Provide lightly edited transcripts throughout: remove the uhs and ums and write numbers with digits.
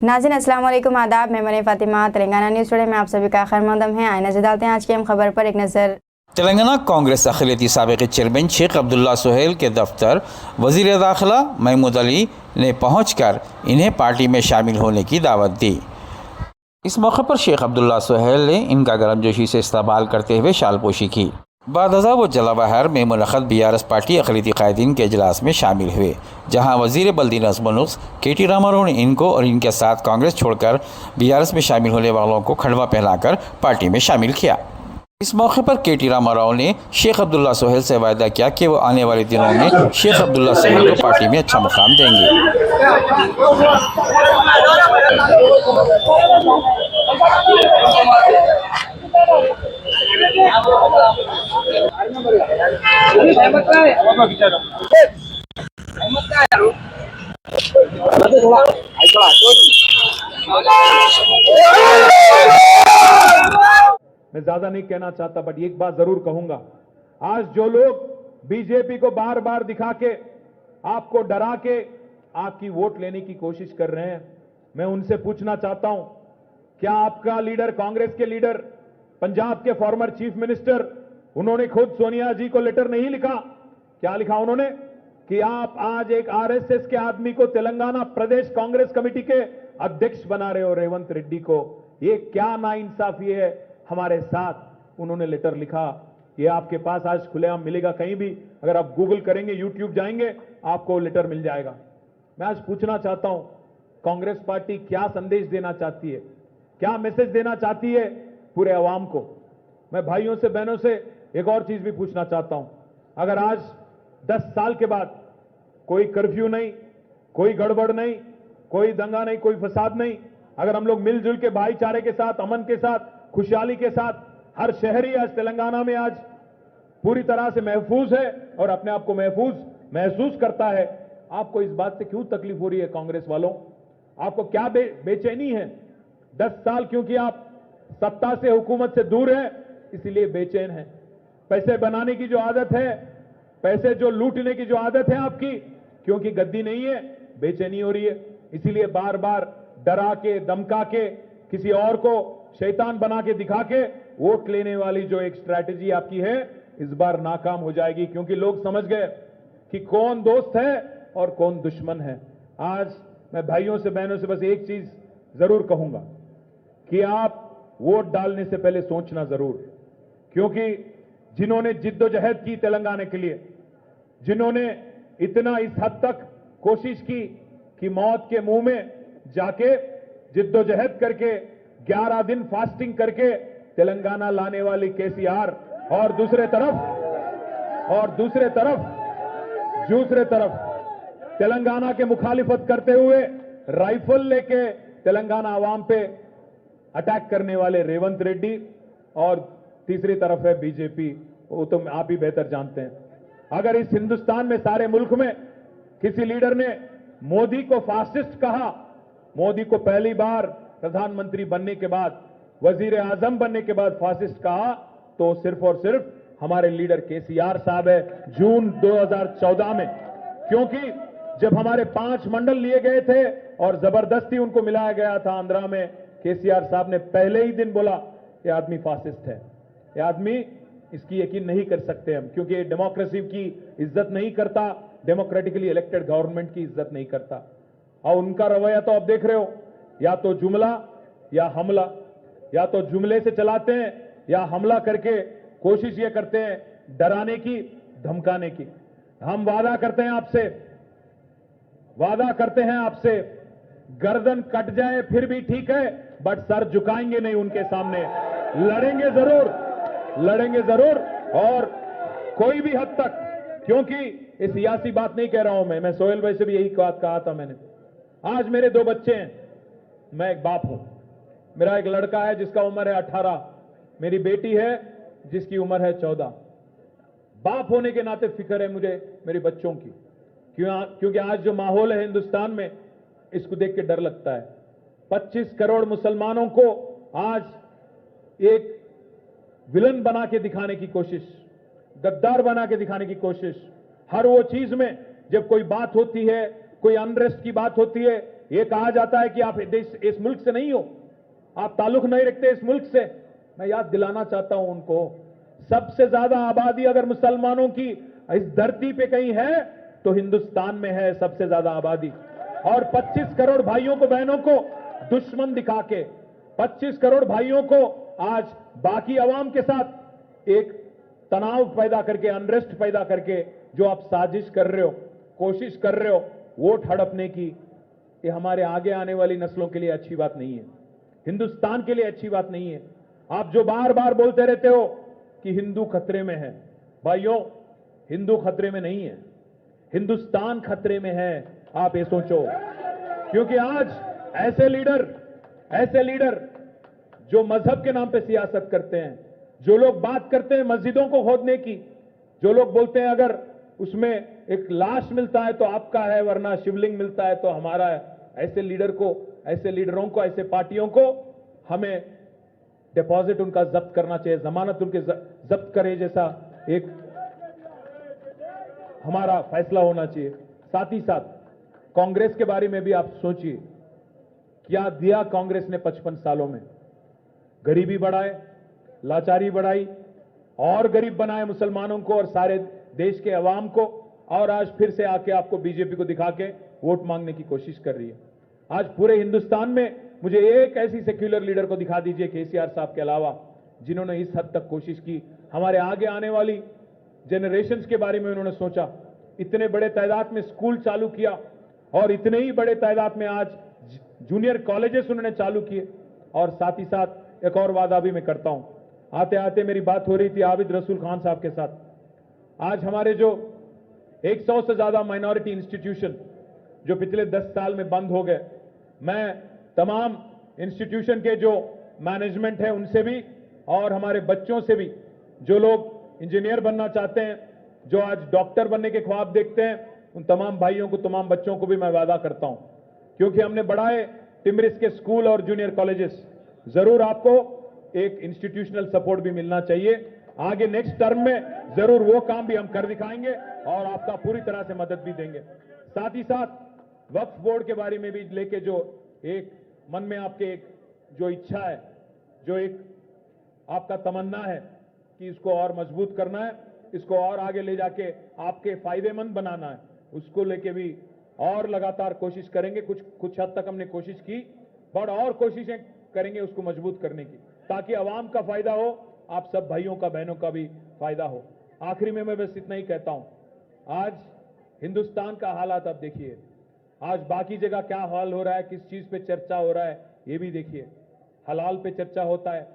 नाज़रीन अस्सलाम वालेकुम, आदाब। मैं मरीम फ़ातिमा, तेलंगाना न्यूज़ टुडे में आप सभी का खैर मक़दम है। आइए नज़र डालते हैं आज की अहम खबर पर एक नज़र। तेलंगाना कांग्रेस अक़लियती साबिक़ चेयरमैन शेख अब्दुल्ला सुहेल के दफ्तर वज़ीर दाखिला महमूद अली ने पहुंचकर इन्हें पार्टी में शामिल होने की दावत दी। इस मौके पर शेख अब्दुल्ला सुहेल ने इनका गर्मजोशी से इस्तकबाल करते हुए शालपोशी की। बाद अज़ा वो जलाबहर में मुनक़द BRS पार्टी अक़लियती क़ायदीन के इजलास में शामिल हुए, जहाँ वज़ीर बल्दी नज़्म व नुस्ख़ KT रामाराव ने इनको और इनके साथ कांग्रेस छोड़कर BRS में शामिल होने वालों को खड़वा पहनाकर पार्टी में शामिल किया। इस मौके पर KT रामाराव ने शेख अब्दुल्ला सुहेल से वायदा किया कि वो आने वाले दिनों में शेख अब्दुल्ला सुहेल को पार्टी में अच्छा मुकाम देंगे। मैं ज्यादा नहीं कहना चाहता, बट एक बात जरूर कहूंगा। आज जो लोग बीजेपी को बार बार दिखा के, आपको डरा के आपकी वोट लेने की कोशिश कर रहे हैं, मैं उनसे पूछना चाहता हूं, क्या आपका लीडर, कांग्रेस के लीडर, पंजाब के फॉर्मर चीफ मिनिस्टर, उन्होंने खुद सोनिया जी को लेटर नहीं लिखा? क्या लिखा उन्होंने? कि आप आज एक आरएसएस के आदमी को तेलंगाना प्रदेश कांग्रेस कमेटी के अध्यक्ष बना रहे हो, रेवंत रेड्डी को। ये क्या नाइंसाफी है हमारे साथ। उन्होंने लेटर लिखा। ये आपके पास आज खुलेआम मिलेगा कहीं भी, अगर आप गूगल करेंगे, यूट्यूब जाएंगे, आपको लेटर मिल जाएगा। मैं आज पूछना चाहता हूं, कांग्रेस पार्टी क्या संदेश देना चाहती है, क्या मैसेज देना चाहती है पूरे अवाम को? मैं भाइयों से, बहनों से एक और चीज भी पूछना चाहता हूं। अगर आज 10 साल के बाद कोई कर्फ्यू नहीं, कोई गड़बड़ नहीं, कोई दंगा नहीं, कोई फसाद नहीं, अगर हम लोग मिलजुल के भाईचारे के साथ, अमन के साथ, खुशहाली के साथ, हर शहरी आज तेलंगाना में आज पूरी तरह से महफूज है और अपने आप को महफूज महसूस करता है, आपको इस बात से क्यों तकलीफ हो रही है? कांग्रेस वालों, आपको क्या बेचैनी है? 10 साल क्योंकि आप सत्ता से, हुकूमत से दूर है, इसीलिए बेचैन है। पैसे बनाने की जो आदत है, पैसे जो लूटने की जो आदत है आपकी, क्योंकि गद्दी नहीं है, बेचैनी हो रही है। इसीलिए बार बार डरा के, धमका के, किसी और को शैतान बना के, दिखा के वोट लेने वाली जो एक स्ट्रैटेजी आपकी है, इस बार नाकाम हो जाएगी, क्योंकि लोग समझ गए कि कौन दोस्त है और कौन दुश्मन है। आज मैं भाइयों से, बहनों से बस एक चीज जरूर कहूंगा कि आप वोट डालने से पहले सोचना जरूर, क्योंकि जिन्होंने जिद्दोजहद की तेलंगाना के लिए, जिन्होंने इतना इस हद तक कोशिश की कि मौत के मुंह में जाके जिद्दोजहद करके 11 दिन फास्टिंग करके तेलंगाना लाने वाली KCR, और दूसरे तरफ तेलंगाना के मुखालिफत करते हुए राइफल लेके तेलंगाना आवाम पे अटैक करने वाले रेवंत रेड्डी, और तीसरी तरफ है बीजेपी। वो तो आप ही बेहतर जानते हैं। अगर इस हिंदुस्तान में, सारे मुल्क में किसी लीडर ने मोदी को फासिस्ट कहा, मोदी को पहली बार प्रधानमंत्री बनने के बाद, वजीर आजम बनने के बाद फासिस्ट कहा, तो सिर्फ और सिर्फ हमारे लीडर KCR साहब है, जून 2014 में। क्योंकि जब हमारे 5 मंडल लिए गए थे और जबरदस्ती उनको मिलाया गया था आंध्रा में, KCR साहब ने पहले ही दिन बोला, ये आदमी फासिस्ट है, ये आदमी, इसकी यकीन नहीं कर सकते हम, क्योंकि ये डेमोक्रेसी की इज्जत नहीं करता, डेमोक्रेटिकली इलेक्टेड गवर्नमेंट की इज्जत नहीं करता। और उनका रवैया तो आप देख रहे हो, या तो जुमला या हमला, या तो जुमले से चलाते हैं या हमला करके कोशिश ये करते हैं डराने की, धमकाने की। हम वादा करते हैं आपसे, गर्दन कट जाए फिर भी ठीक है, बट सर झुकाएंगे नहीं उनके सामने। लड़ेंगे जरूर, और कोई भी हद तक, क्योंकि ये सियासी बात नहीं कह रहा हूं मैं सोहेल भाई से भी यही बात कहा था मैंने। आज मेरे 2 बच्चे हैं, मैं एक बाप हूं। मेरा एक लड़का है जिसका उम्र है 18, मेरी बेटी है जिसकी उम्र है 14। बाप होने के नाते फिक्र है मुझे मेरे बच्चों की, क्योंकि आज जो माहौल है हिंदुस्तान में, इसको देख के डर लगता है। 25 करोड़ मुसलमानों को आज एक विलन बना के दिखाने की कोशिश, गद्दार बना के दिखाने की कोशिश, हर वो चीज में जब कोई बात होती है, कोई अनरेस्ट की बात होती है, ये कहा जाता है कि आप इस मुल्क से नहीं हो, आप ताल्लुक नहीं रखते इस मुल्क से। मैं याद दिलाना चाहता हूं उनको, सबसे ज्यादा आबादी अगर मुसलमानों की इस धरती पे कहीं है तो हिंदुस्तान में है सबसे ज्यादा आबादी। और 25 करोड़ भाइयों को बहनों को दुश्मन दिखा के, 25 करोड़ भाइयों को आज बाकी अवाम के साथ एक तनाव पैदा करके, अनरेस्ट पैदा करके जो आप साजिश कर रहे हो, कोशिश कर रहे हो वोट हड़पने की, ये हमारे आगे आने वाली नस्लों के लिए अच्छी बात नहीं है, हिंदुस्तान के लिए अच्छी बात नहीं है। आप जो बार बार बोलते रहते हो कि हिंदू खतरे में है, भाइयों हिंदू खतरे में नहीं है, हिंदुस्तान खतरे में है। आप ये सोचो, क्योंकि आज ऐसे लीडर जो मजहब के नाम पे सियासत करते हैं, जो लोग बात करते हैं मस्जिदों को खोदने की, जो लोग बोलते हैं अगर उसमें एक लाश मिलता है तो आपका है वरना शिवलिंग मिलता है तो हमारा है, ऐसे लीडरों को, ऐसे पार्टियों को हमें डिपॉजिट उनका जब्त करना चाहिए, जमानत उनके जब्त करे जैसा एक हमारा फैसला होना चाहिए। साथ ही साथ कांग्रेस के बारे में भी आप सोचिए, क्या दिया कांग्रेस ने 55 सालों में? गरीबी बढ़ाए, लाचारी बढ़ाई और गरीब बनाए मुसलमानों को और सारे देश के अवाम को, और आज फिर से आके आपको बीजेपी को दिखा के वोट मांगने की कोशिश कर रही है। आज पूरे हिंदुस्तान में मुझे एक ऐसी सेक्युलर लीडर को दिखा दीजिए केसीआर साहब के अलावा जिन्होंने इस हद तक कोशिश की, हमारे आगे आने वाली जनरेशंस के बारे में उन्होंने सोचा, इतने बड़े तादाद में स्कूल चालू किया और इतने ही बड़े तादाद में आज जूनियर कॉलेजेस उन्होंने चालू किए। और साथ ही साथ एक और वादा भी मैं करता हूं, आते आते मेरी बात हो रही थी आबिद रसूल खान साहब के साथ, आज हमारे जो 100 से ज्यादा माइनॉरिटी इंस्टीट्यूशन जो पिछले 10 साल में बंद हो गए, मैं तमाम इंस्टीट्यूशन के जो मैनेजमेंट है उनसे भी और हमारे बच्चों से भी, जो लोग इंजीनियर बनना चाहते हैं, जो आज डॉक्टर बनने के ख्वाब देखते हैं, उन तमाम भाइयों को, तमाम बच्चों को भी मैं वादा करता हूं, क्योंकि हमने बढ़ाए टिमरिस के स्कूल और जूनियर कॉलेजेस, जरूर आपको एक इंस्टीट्यूशनल सपोर्ट भी मिलना चाहिए। आगे नेक्स्ट टर्म में जरूर वो काम भी हम कर दिखाएंगे और आपका पूरी तरह से मदद भी देंगे। साथ ही साथ वक्फ बोर्ड के बारे में भी लेके जो एक मन में आपके एक जो इच्छा है, जो एक आपका तमन्ना है कि इसको और मजबूत करना है, इसको और आगे ले जाके आपके फायदेमंद बनाना है, उसको लेके भी और लगातार कोशिश करेंगे। कुछ हद तक हमने कोशिश की, बट और कोशिशें करेंगे उसको मजबूत करने की, ताकि आवाम का फायदा हो, आप सब भाइयों का, बहनों का भी फायदा हो। आखिरी में मैं बस इतना ही कहता हूं, आज हिंदुस्तान का हालात आप देखिए, आज बाकी जगह क्या हाल हो रहा है, किस चीज पे चर्चा हो रहा है, ये भी देखिए। हलाल पे चर्चा होता है,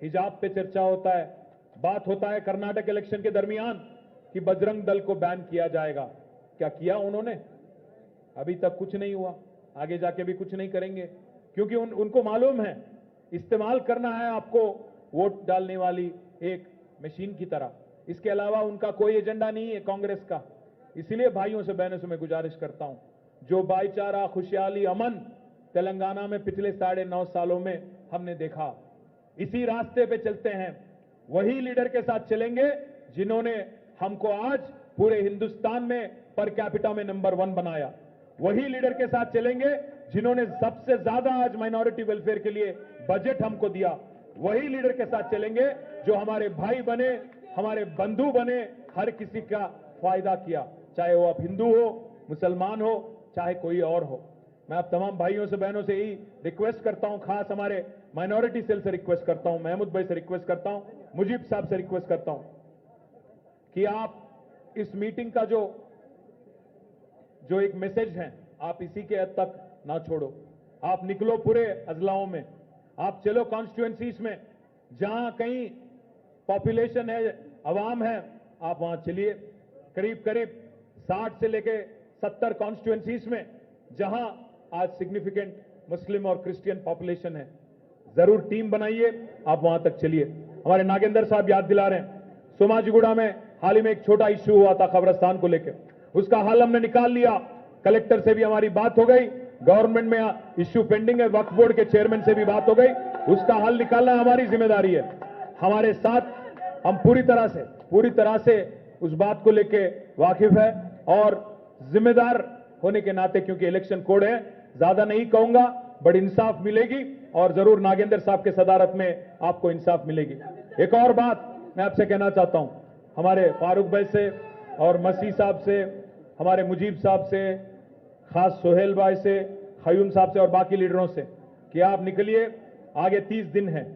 हिजाब पे चर्चा होता है, बात होता है कर्नाटक इलेक्शन के दरमियान कि बजरंग दल को बैन किया जाएगा। क्या किया उन्होंने? अभी तक कुछ नहीं हुआ, आगे जाके भी कुछ नहीं करेंगे, क्योंकि उनको मालूम है इस्तेमाल करना है आपको वोट डालने वाली एक मशीन की तरह। इसके अलावा उनका कोई एजेंडा नहीं है कांग्रेस का। इसलिए भाइयों से, बहनों से मैं गुजारिश करता हूं, जो भाईचारा, खुशहाली, अमन तेलंगाना में पिछले 9.5 सालों में हमने देखा, इसी रास्ते पे चलते हैं। वही लीडर के साथ चलेंगे जिन्होंने हमको आज पूरे हिंदुस्तान में पर कैपिटा में नंबर 1 बनाया। वही लीडर के साथ चलेंगे जिन्होंने सबसे ज्यादा आज माइनॉरिटी वेलफेयर के लिए बजट हमको दिया। वही लीडर के साथ चलेंगे जो हमारे भाई बने, हमारे बंधु बने, हर किसी का फायदा किया, चाहे वो आप हिंदू हो, मुसलमान हो, चाहे कोई और हो। मैं आप तमाम भाइयों से, बहनों से ही रिक्वेस्ट करता हूं, खास हमारे माइनॉरिटी सेल से रिक्वेस्ट करता हूं, महमूद भाई से रिक्वेस्ट करता हूं, मुजीब साहब से रिक्वेस्ट करता हूं कि आप इस मीटिंग का जो एक मैसेज है, आप इसी के हद तक ना छोड़ो। आप निकलो पूरे अजलाओं में, आप चलो कॉन्स्टिट्यूएंसीज में, जहां कहीं पॉपुलेशन है, अवाम है, आप वहां चलिए। करीब करीब 60 से लेके 70 कॉन्स्टिट्यूएंसीज में जहां आज सिग्निफिकेंट मुस्लिम और क्रिश्चियन पॉपुलेशन है, जरूर टीम बनाइए, आप वहां तक चलिए। हमारे नागेंद्र साहब याद दिला रहे हैं, सोमाजीगुड़ा में हाल ही में एक छोटा इश्यू हुआ था कब्रिस्तान को लेकर, उसका हल हमने निकाल लिया। कलेक्टर से भी हमारी बात हो गई, गवर्नमेंट में इश्यू पेंडिंग है, वक्फ बोर्ड के चेयरमैन से भी बात हो गई, उसका हल निकालना हमारी जिम्मेदारी है। हमारे साथ हम पूरी तरह से उस बात को लेके वाकिफ है और जिम्मेदार होने के नाते, क्योंकि इलेक्शन कोड है, ज्यादा नहीं कहूंगा, बड़ी इंसाफ मिलेगी और जरूर नागेंद्र साहब के सदारत में आपको इंसाफ मिलेगी। एक और बात मैं आपसे कहना चाहता हूं, हमारे फारूक भाई से और मसीह साहब से, हमारे मुजीब साहब से, खास सोहेल भाई से, खयूम साहब से और बाकी लीडरों से कि आप निकलिए, आगे 30 दिन हैं।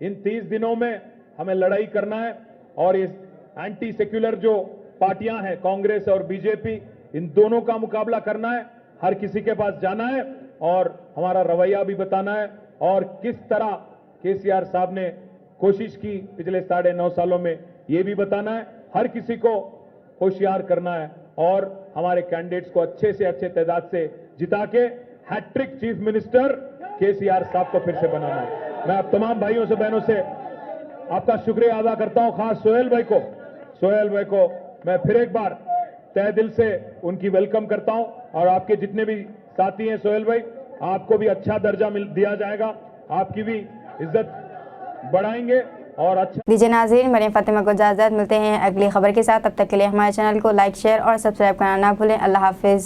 इन 30 दिनों में हमें लड़ाई करना है और इस एंटी सेक्युलर जो पार्टियां हैं, कांग्रेस और बीजेपी, इन दोनों का मुकाबला करना है। हर किसी के पास जाना है और हमारा रवैया भी बताना है और किस तरह केसीआर साहब ने कोशिश की पिछले 9.5 सालों में, ये भी बताना है। हर किसी को होशियार करना है और हमारे कैंडिडेट्स को अच्छे से अच्छे तादाद से जिता के हैट्रिक चीफ मिनिस्टर केसीआर साहब को फिर से बनाना है। मैं आप तमाम भाइयों से, बहनों से आपका शुक्रिया अदा करता हूं। खास सोहेल भाई को मैं फिर एक बार तहे दिल से उनकी वेलकम करता हूं और आपके जितने भी साथी हैं सोहेल भाई, आपको भी अच्छा दर्जा दिया जाएगा, आपकी भी इज्जत बढ़ाएंगे और अच्छा। दीजिए नाज़रीन, मरियम फातिमा को इजाज़त, मिलते हैं अगली खबर के साथ। तब तक के लिए हमारे चैनल को लाइक, शेयर और सब्सक्राइब करना ना भूलें। अल्लाह हाफिज़।